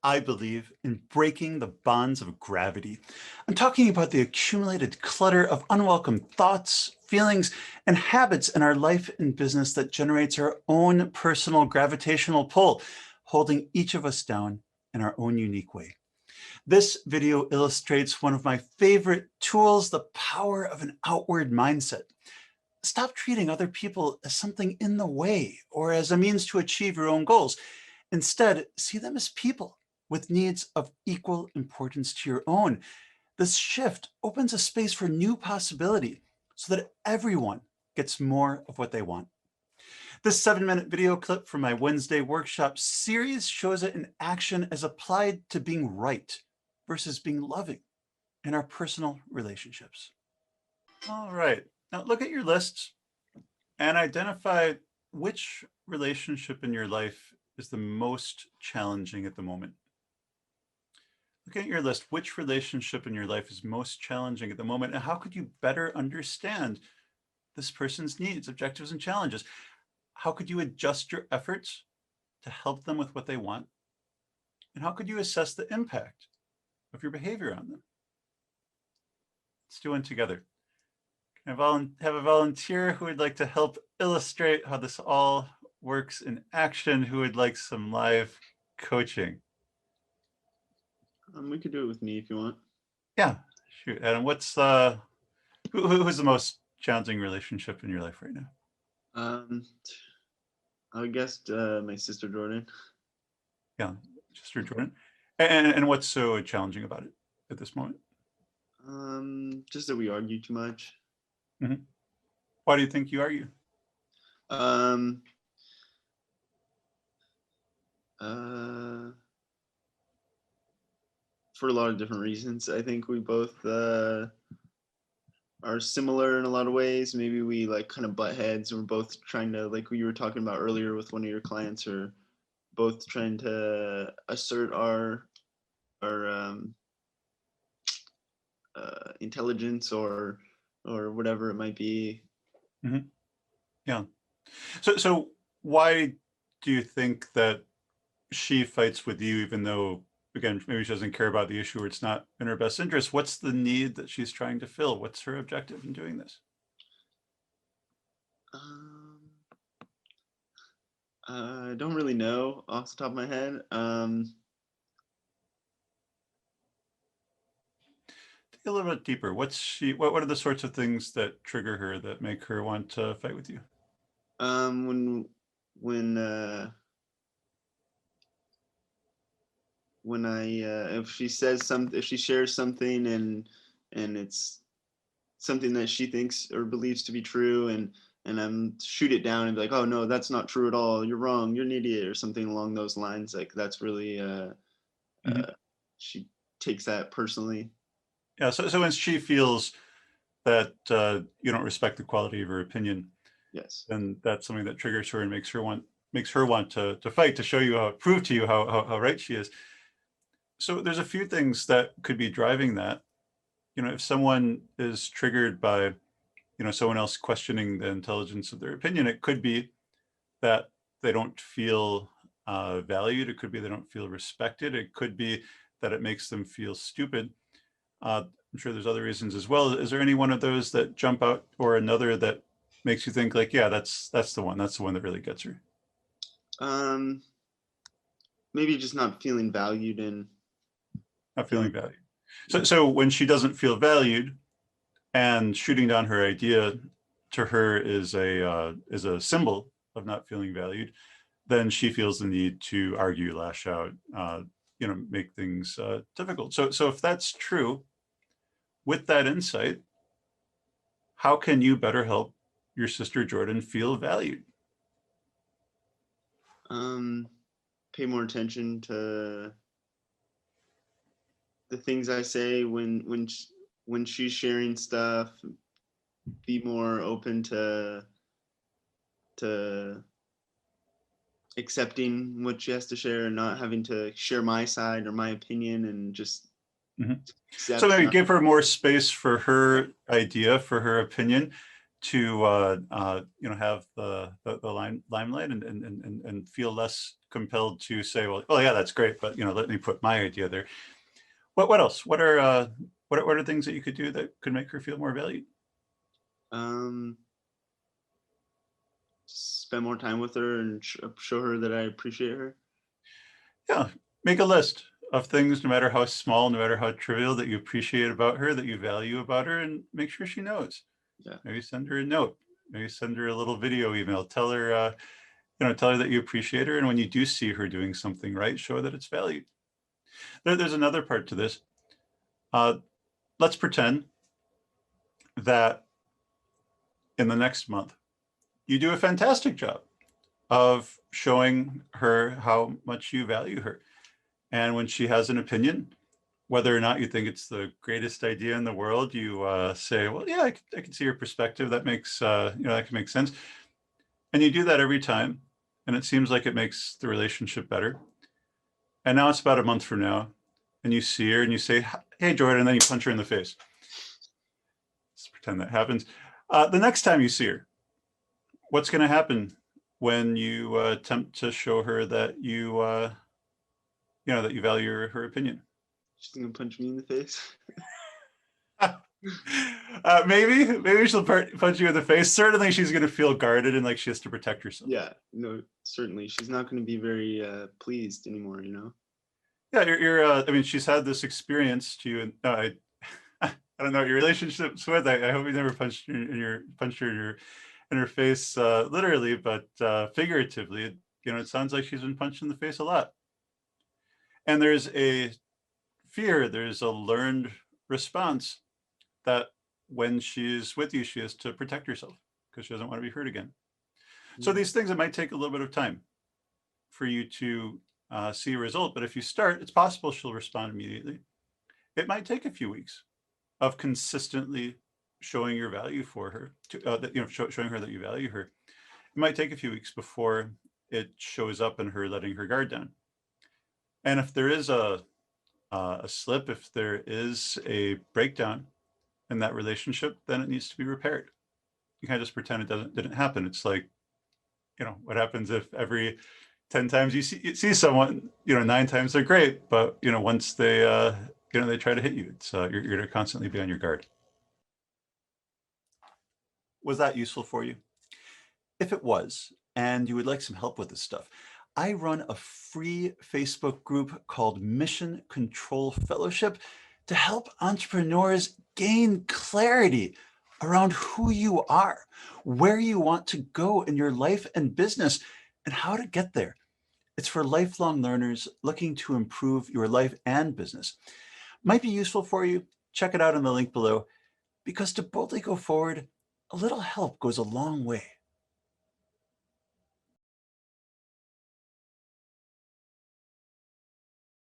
I believe in breaking the bonds of gravity. I'm talking about the accumulated clutter of unwelcome thoughts, feelings, and habits in our life and business that generates our own personal gravitational pull, holding each of us down in our own unique way. This video illustrates one of my favorite tools, the power of an outward mindset. Stop treating other people as something in the way or as a means to achieve your own goals. Instead, see them as people with needs of equal importance to your own. This shift opens a space for new possibility so that everyone gets more of what they want. This 7-minute video clip from my Wednesday workshop series shows it in action as applied to being right versus being loving in our personal relationships. All right, now look at your lists and identify which relationship in your life is the most challenging at the moment. Look at your list, which relationship in your life is most challenging at the moment, and how could you better understand this person's needs, objectives, and challenges? How could you adjust your efforts to help them with what they want? And how could you assess the impact of your behavior on them? Let's do one together. Can I have a volunteer who would like to help illustrate how this all works in action, who would like some live coaching? We could do it with me if you want. Yeah, shoot. Adam, who's the most challenging relationship in your life right now? I guess my sister Jordan. Yeah, sister Jordan. And what's so challenging about it at this moment? Just that we argue too much. Mm-hmm. Why do you think you argue? For a lot of different reasons. I think we both are similar in a lot of ways. Maybe we like kind of butt heads. We're both trying to, like you were talking about earlier with one of your clients, or both trying to assert our intelligence or whatever it might be. Mm-hmm. Yeah. So why do you think that she fights with you, even though, again, maybe she doesn't care about the issue or it's not in her best interest? What's the need that she's trying to fill? What's her objective in doing this? I don't really know off the top of my head. Dig a little bit deeper. What are the sorts of things that trigger her that make her want to fight with you? When I if she says something, if she shares something and it's something that she thinks or believes to be true, and I'm shoot it down and be like, oh no, that's not true at all, you're wrong, you're an idiot, or something along those lines. Like that's really Mm-hmm. she takes that personally. Yeah. So when she feels that you don't respect the quality of her opinion, Yes. then that's something that triggers her and makes her want to fight, to show you, prove to you how right she is. So there's a few things that could be driving that. If someone is triggered by, someone else questioning the intelligence of their opinion, it could be that they don't feel valued. It could be they don't feel respected. It could be that it makes them feel stupid. I'm sure there's other reasons as well. Is there any one of those that jump out, or another that makes you think like, yeah, that's the one. That's the one that really gets her? Maybe just not feeling valued and Not feeling valued. So when she doesn't feel valued, and shooting down her idea to her is a symbol of not feeling valued, then she feels the need to argue, lash out, make things difficult. So if that's true, with that insight, how can you better help your sister Jordan feel valued? Pay more attention to the things I say when she's sharing stuff. Be more open to accepting what she has to share and not having to share my side or my opinion, and just Mm-hmm. So accept. maybe give her more space for her idea, for her opinion, to have the limelight and feel less compelled to say, well, yeah, that's great, but let me put my idea there. What else? What are things that you could do that could make her feel more valued? Um, spend more time with her and show her that I appreciate her. Yeah, make a list of things, no matter how small, no matter how trivial, that you appreciate about her, that you value about her, and make sure she knows. Yeah. Maybe send her a note. Maybe send her a little video email. Tell her that you appreciate her, and when you do see her doing something right, show her that it's valued. There's another part to this. Let's pretend that in the next month you do a fantastic job of showing her how much you value her. And when she has an opinion, whether or not you think it's the greatest idea in the world, you say, well, yeah, I can see your perspective. That makes, that can make sense. And you do that every time. And it seems like it makes the relationship better. And now it's about a month from now. And you see her and you say, hey, Jordan, and then you punch her in the face. Let's pretend that happens. The next time you see her, what's going to happen when you attempt to show her that that you value her opinion? She's gonna punch me in the face. Maybe she'll punch you in the face. Certainly, she's going to feel guarded and like she has to protect herself. Yeah, no, certainly she's not going to be very pleased anymore. Yeah, I mean, she's had this experience to you, and I don't know your relationships with. I hope you never punched her in her face, literally, but figuratively. It sounds like she's been punched in the face a lot. And there's a fear, there's a learned response that when she's with you, she has to protect herself because she doesn't want to be hurt again. So these things, it might take a little bit of time for you to see a result. But if you start, it's possible she'll respond immediately. It might take a few weeks of consistently showing your value for her, showing her that you value her. It might take a few weeks before it shows up in her letting her guard down. And if there is a slip, if there is a breakdown in that relationship, then it needs to be repaired. You can't just pretend it didn't happen. It's like, what happens if every 10 times you see someone, 9 times they're great, but once they they try to hit you, it's you're going to constantly be on your guard. Was that useful for you? If it was, and you would like some help with this stuff, I run a free Facebook group called Mission Control Fellowship to help entrepreneurs gain clarity around who you are, where you want to go in your life and business, and how to get there. It's for lifelong learners looking to improve your life and business. Might be useful for you. Check it out in the link below, because to boldly go forward, a little help goes a long way.